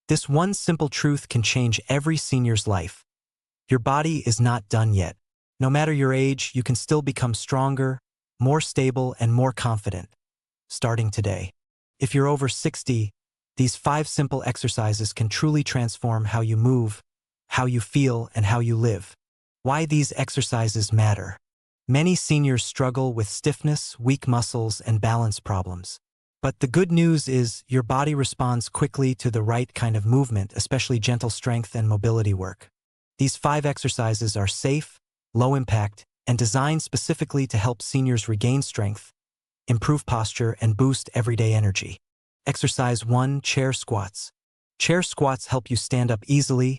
This one simple truth can change every senior's life. Your body is not done yet. No matter your age, you can still become stronger, more stable, and more confident, starting today. If you're over 60, these 5 simple exercises can truly transform how you move, how you feel, and how you live. Why these exercises matter. Many seniors struggle with stiffness, weak muscles, and balance problems. But the good news is your body responds quickly to the right kind of movement, especially gentle strength and mobility work. These 5 exercises are safe, low impact, and designed specifically to help seniors regain strength, improve posture, and boost everyday energy. Exercise 1. Chair squats. Chair squats help you stand up easily,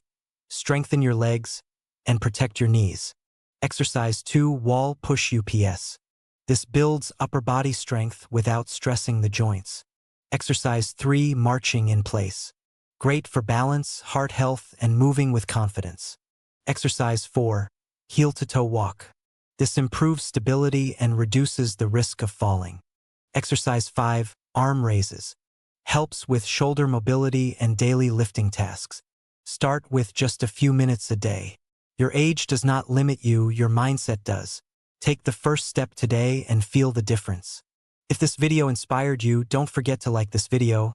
strengthen your legs, and protect your knees. Exercise 2. Wall push UPS. This builds upper body strength without stressing the joints. Exercise 3. Marching in place. Great for balance, heart health, and moving with confidence. Exercise 4. Heel-to-toe walk. This improves stability and reduces the risk of falling. Exercise 5. Arm raises. Helps with shoulder mobility and daily lifting tasks. Start with just a few minutes a day. Your age does not limit you, your mindset does. Take the first step today and feel the difference. If this video inspired you, don't forget to like this video,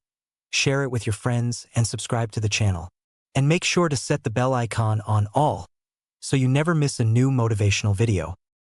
share it with your friends, and subscribe to the channel. And make sure to set the bell icon on all, so you never miss a new motivational video.